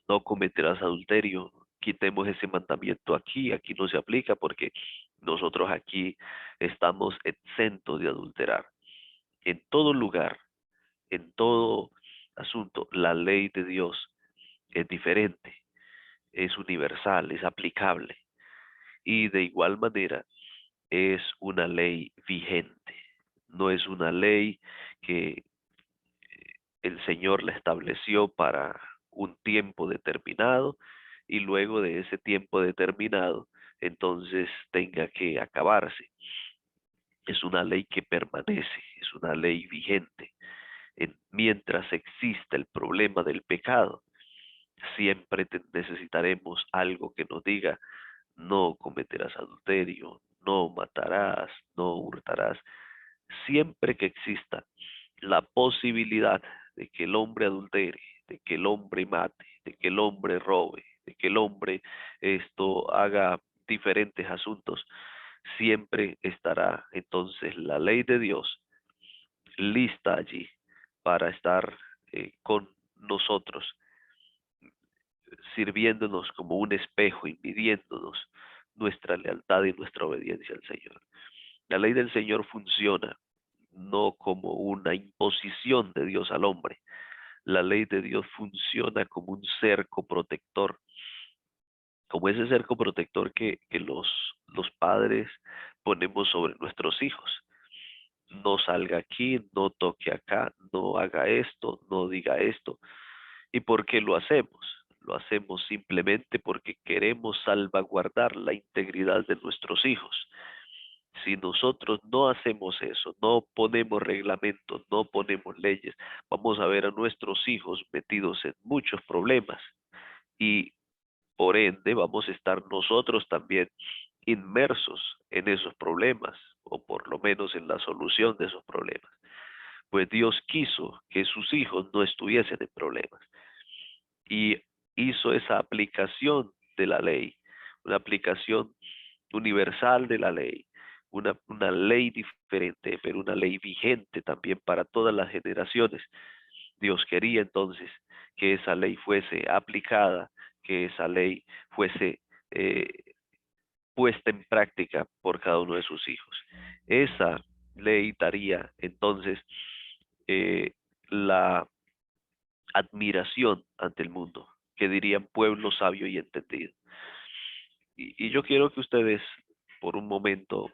No cometerás adulterio, quitemos ese mandamiento aquí, aquí no se aplica porque nosotros aquí estamos exentos de adulterar. En todo lugar, en todo asunto, la ley de Dios es diferente, es universal, es aplicable y de igual manera es una ley vigente. No es una ley que el Señor la estableció para un tiempo determinado y luego de ese tiempo determinado entonces tenga que acabarse. Es una ley que permanece, es una ley vigente. Mientras exista el problema del pecado, siempre necesitaremos algo que nos diga, no cometerás adulterio, no matarás, no hurtarás. Siempre que exista la posibilidad de que el hombre adultere, de que el hombre mate, de que el hombre robe, de que el hombre haga diferentes asuntos, siempre estará entonces la ley de Dios lista allí para estar con nosotros, sirviéndonos como un espejo y midiéndonos nuestra lealtad y nuestra obediencia al Señor. La ley del Señor funciona no como una imposición de Dios al hombre. La ley de Dios funciona como un cerco protector, como ese cerco protector que los padres ponemos sobre nuestros hijos. No salga aquí, no toque acá, no haga esto, no diga esto. ¿Y por qué lo hacemos? Lo hacemos simplemente porque queremos salvaguardar la integridad de nuestros hijos. Si nosotros no hacemos eso, no ponemos reglamentos, no ponemos leyes, vamos a ver a nuestros hijos metidos en muchos problemas y por ende vamos a estar nosotros también inmersos en esos problemas o por lo menos en la solución de esos problemas. Pues Dios quiso que sus hijos no estuviesen en problemas y hizo esa aplicación de la ley, una aplicación universal de la ley, una ley diferente, pero una ley vigente también para todas las generaciones. Dios quería entonces que esa ley fuese aplicada, que esa ley fuese puesta en práctica por cada uno de sus hijos. Esa ley daría entonces la admiración ante el mundo, que dirían pueblo sabio y entendido. Y yo quiero que ustedes por un momento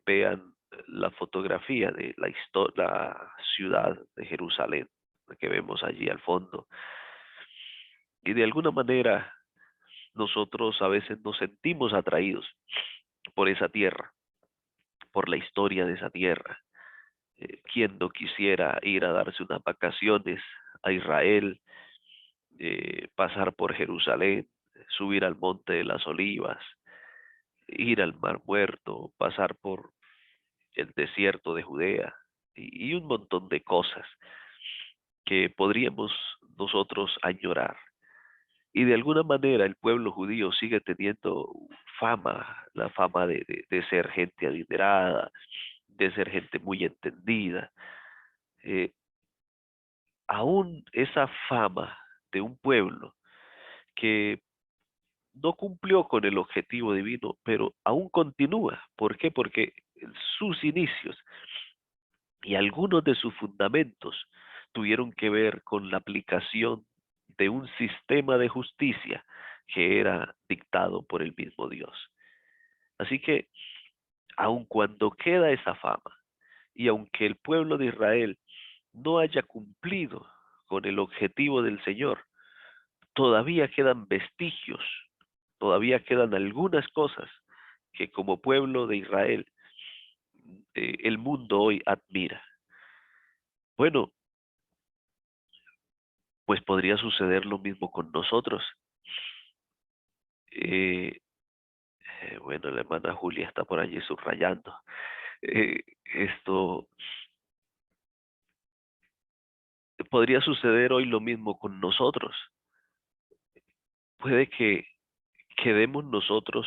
vean la fotografía de la ciudad de Jerusalén, que vemos allí al fondo. Y de alguna manera nosotros a veces nos sentimos atraídos por esa tierra, por la historia de esa tierra. ¿Quién no quisiera ir a darse unas vacaciones a Israel, pasar por Jerusalén, subir al Monte de las Olivas, ir al Mar Muerto, pasar por el desierto de Judea y un montón de cosas que podríamos nosotros añorar? Y de alguna manera el pueblo judío sigue teniendo fama, la fama de ser gente adinerada, de ser gente muy entendida. Eh, Aún esa fama de un pueblo que no cumplió con el objetivo divino, pero aún continúa. ¿Por qué? Porque sus inicios y algunos de sus fundamentos tuvieron que ver con la aplicación de un sistema de justicia que era dictado por el mismo Dios. Así que, aun cuando queda esa fama, y aunque el pueblo de Israel no haya cumplido con el objetivo del Señor, todavía quedan vestigios, todavía quedan algunas cosas que como pueblo de Israel el mundo hoy admira. Bueno, pues podría suceder lo mismo con nosotros. Eh, bueno, la hermana Julia está por allí subrayando. Esto podría suceder hoy lo mismo con nosotros. Puede que quedemos nosotros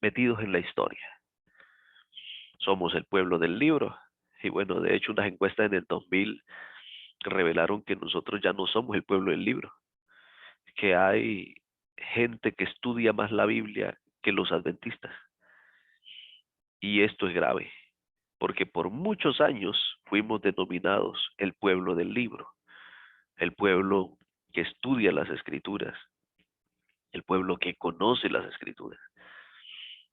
metidos en la historia. Somos el pueblo del libro. Y bueno, de hecho, unas encuestas en el 2000 revelaron que nosotros ya no somos el pueblo del libro, que hay gente que estudia más la Biblia que los adventistas. Y esto es grave, porque por muchos años fuimos denominados el pueblo del libro, el pueblo que estudia las escrituras, el pueblo que conoce las escrituras.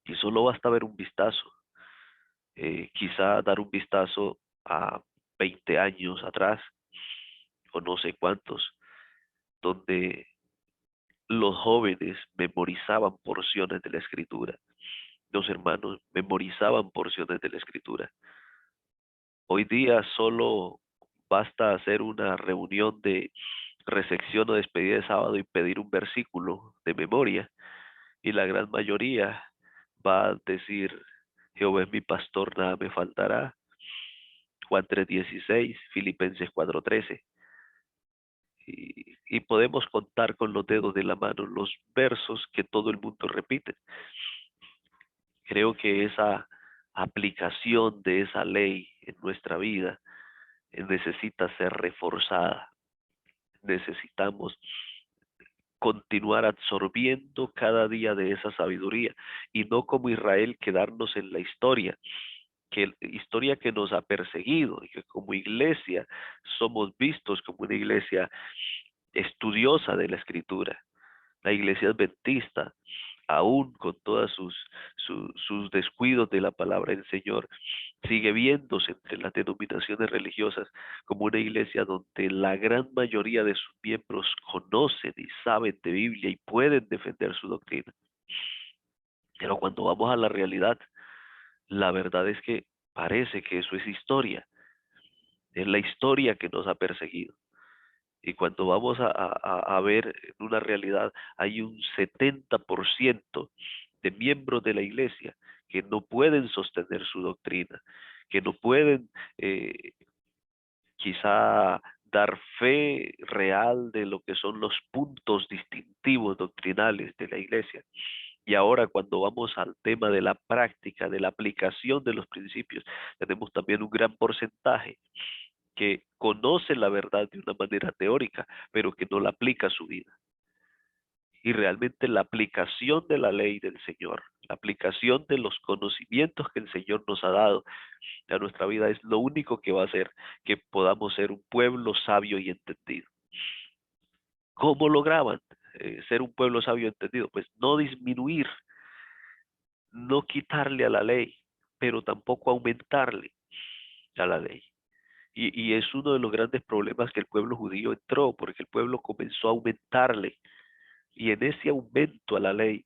Y solo basta ver un vistazo, quizá dar un vistazo a 20 años atrás, o no sé cuántos, donde los jóvenes memorizaban porciones de la escritura, los hermanos memorizaban porciones de la escritura. Hoy día solo basta hacer una reunión de recepción o despedida de sábado y pedir un versículo de memoria, y la gran mayoría va a decir: Jehová es mi pastor, nada me faltará. Juan 3:16, Filipenses 4:13. Y podemos contar con los dedos de la mano los versos que todo el mundo repite. Creo que esa aplicación de esa ley en nuestra vida necesita ser reforzada. Necesitamos continuar absorbiendo cada día de esa sabiduría y no como Israel quedarnos en la historia, historia que nos ha perseguido, y que como iglesia somos vistos como una iglesia estudiosa de la escritura. La iglesia adventista, aún con todos sus descuidos de la palabra del Señor, sigue viéndose entre las denominaciones religiosas como una iglesia donde la gran mayoría de sus miembros conocen y saben de Biblia y pueden defender su doctrina. Pero cuando vamos a la realidad, la verdad es que parece que eso es historia. Es la historia que nos ha perseguido. Y cuando vamos a ver en una realidad, hay un 70% de miembros de la iglesia que no pueden sostener su doctrina, que no pueden quizá dar fe real de lo que son los puntos distintivos doctrinales de la iglesia. Y ahora cuando vamos al tema de la práctica, de la aplicación de los principios, tenemos también un gran porcentaje que conoce la verdad de una manera teórica, pero que no la aplica a su vida. Y realmente la aplicación de la ley del Señor, la aplicación de los conocimientos que el Señor nos ha dado a nuestra vida es lo único que va a hacer que podamos ser un pueblo sabio y entendido. ¿Cómo lograban ser un pueblo sabio y entendido? Pues no disminuir, no quitarle a la ley, pero tampoco aumentarle. a la ley. Y es uno de los grandes problemas que el pueblo judío entró, porque el pueblo comenzó a aumentarle. Y en ese aumento a la ley,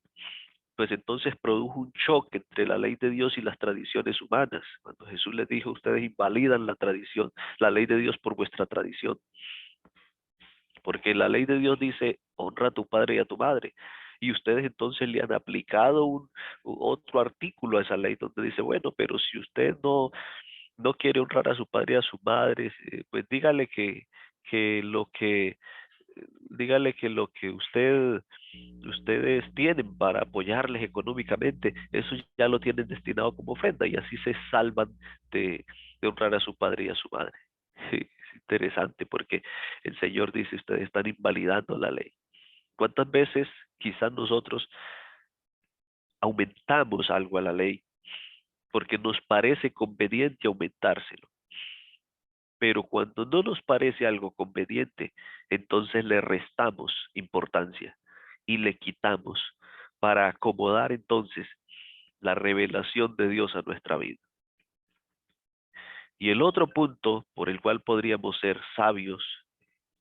pues entonces produjo un choque entre la ley de Dios y las tradiciones humanas. Cuando Jesús les dijo, ustedes invalidan la tradición, la ley de Dios por vuestra tradición. Porque la ley de Dios dice, honra a tu padre y a tu madre. Y ustedes entonces le han aplicado otro artículo a esa ley donde dice, bueno, pero si usted no quiere honrar a su padre y a su madre, pues dígale que lo que ustedes tienen para apoyarles económicamente, eso ya lo tienen destinado como ofrenda y así se salvan de honrar a su padre y a su madre. Sí, es interesante porque el Señor dice, ustedes están invalidando la ley. ¿Cuántas veces quizás nosotros aumentamos algo a la ley porque nos parece conveniente aumentárselo? Pero cuando no nos parece algo conveniente, entonces le restamos importancia y le quitamos para acomodar entonces la revelación de Dios a nuestra vida. Y el otro punto por el cual podríamos ser sabios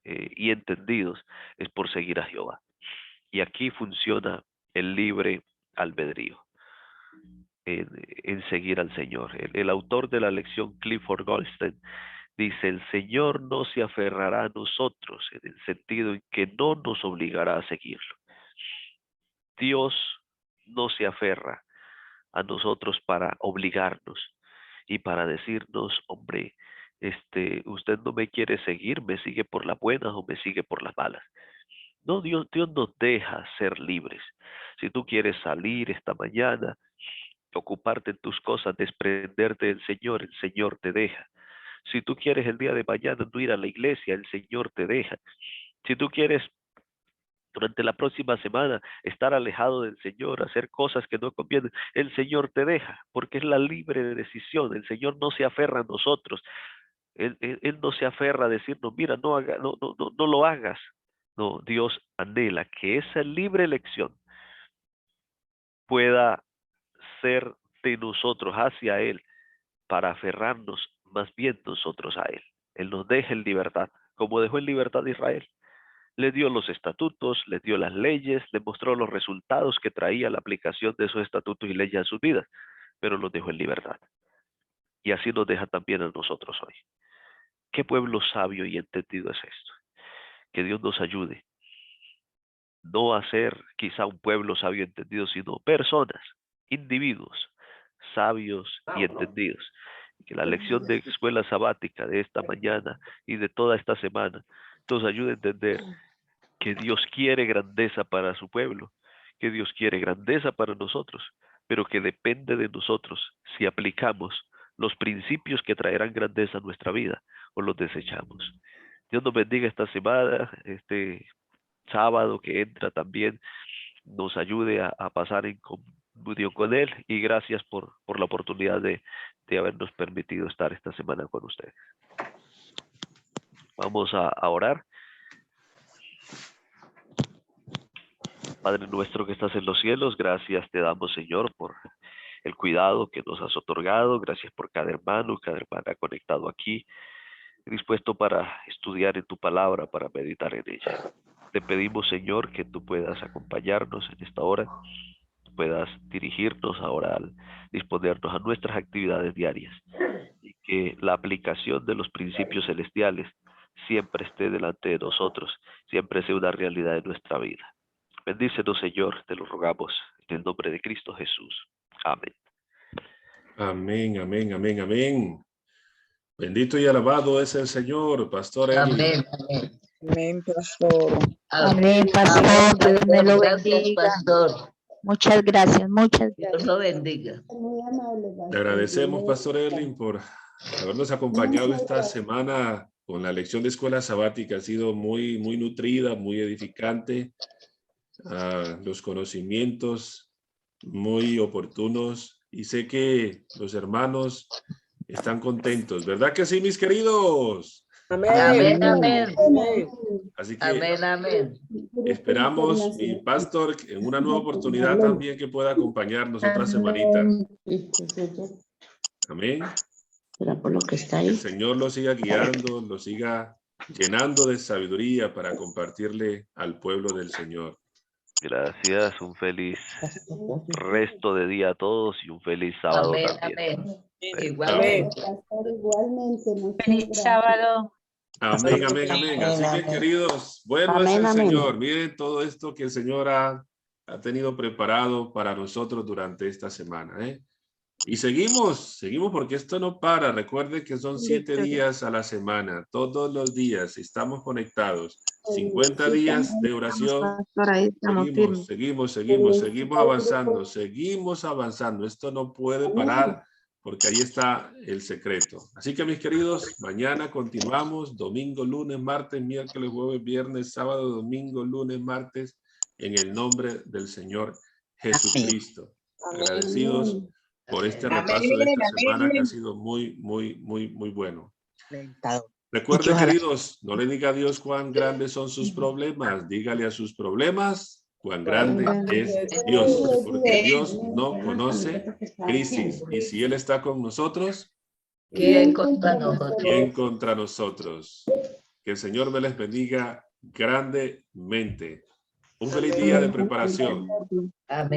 y entendidos es por seguir a Jehová. Y aquí funciona el libre albedrío en seguir al Señor. El autor de la lección, Clifford Goldstein, dice, el Señor no se aferrará a nosotros en el sentido en que no nos obligará a seguirlo. Dios no se aferra a nosotros para obligarnos y para decirnos, hombre, usted no me quiere seguir, me sigue por las buenas o me sigue por las malas. No, Dios nos deja ser libres. Si tú quieres salir esta mañana, ocuparte en tus cosas, desprenderte del Señor, el Señor te deja. Si tú quieres el día de mañana no ir a la iglesia, el Señor te deja. Si tú quieres durante la próxima semana estar alejado del Señor, hacer cosas que no convienen, el Señor te deja, porque es la libre decisión. El Señor no se aferra a nosotros. Él no se aferra a decirnos, mira, no lo hagas. No, Dios anhela que esa libre elección pueda ser de nosotros hacia Él, para aferrarnos más bien nosotros a Él. Él nos deja en libertad, como dejó en libertad a Israel. Le dio los estatutos, le dio las leyes, le mostró los resultados que traía la aplicación de esos estatutos y leyes a sus vidas, pero los dejó en libertad. Y así nos deja también a nosotros hoy. ¿Qué pueblo sabio y entendido es esto? Que Dios nos ayude. No a ser quizá un pueblo sabio y entendido, sino personas, individuos sabios y entendidos. Que la lección de escuela sabática de esta mañana y de toda esta semana nos ayude a entender que Dios quiere grandeza para su pueblo, que Dios quiere grandeza para nosotros, pero que depende de nosotros si aplicamos los principios que traerán grandeza a nuestra vida o los desechamos. Dios nos bendiga esta semana, este sábado que entra también, nos ayude a pasar en comunión con Él y gracias por la oportunidad de habernos permitido estar esta semana con ustedes. Vamos a orar. Padre nuestro que estás en los cielos, gracias te damos, Señor, por el cuidado que nos has otorgado. Gracias por cada hermano, cada hermana conectado aquí, dispuesto para estudiar en tu palabra, para meditar en ella. Te pedimos, Señor, que tú puedas acompañarnos en esta hora, puedas dirigirnos ahora al disponernos a nuestras actividades diarias y que la aplicación de los principios celestiales siempre esté delante de nosotros, siempre sea una realidad en nuestra vida. Bendícenos, Señor, te lo rogamos en el nombre de Cristo Jesús. Amén. Amén, amén, amén, amén. Bendito y alabado es el Señor, Pastor Eli. Amén, amén. Amén, pastor. Amén, pastor. Dios me lo Gracias, bendiga. pastor. Muchas gracias, muchas Dios gracias. lo bendiga. Muy amable, Le pastor. agradecemos, Dios Pastor le bendiga. Erling, por habernos acompañado Muchas esta gracias. semana con la lección de escuela sabática. Ha sido muy, muy nutrida, muy edificante. Los conocimientos muy oportunos y sé que los hermanos están contentos, ¿verdad que sí, mis queridos? Amén, amén. Amén. Así que Amén, amén. esperamos, mi pastor, en una nueva oportunidad también que pueda acompañarnos otra semanita. Amén. Será por lo que está Que el ahí. Señor lo siga guiando, lo siga llenando de sabiduría para compartirle al pueblo del Señor. Gracias, un feliz resto de día a todos y un feliz sábado Amén, también. amén. Igualmente. Pastor, igualmente, muchas Feliz gracias. sábado. Amén, amén, amén. Así que, queridos, bueno es Amén, el amén. Señor. Miren todo esto que el Señor ha tenido preparado para nosotros durante esta semana, ¿eh? Y seguimos porque esto no para. Recuerde que son 7 días a la semana, todos los días estamos conectados. 50 días de oración. Seguimos avanzando. Esto no puede parar porque ahí está el secreto. Así que, mis queridos, mañana continuamos, domingo, lunes, martes, miércoles, jueves, viernes, sábado, domingo, lunes, martes, en el nombre del Señor Jesucristo. Agradecidos por este repaso de esta semana que ha sido muy, muy, muy, muy bueno. Recuerden, queridos, no le diga a Dios cuán grandes son sus problemas. Dígale a sus problemas cuán grande es Dios. Porque Dios no conoce crisis. Y si Él está con nosotros, ¿Quién contra nosotros? ¿quién contra nosotros? Que el Señor me les bendiga grandemente. Un feliz día de preparación. Amén.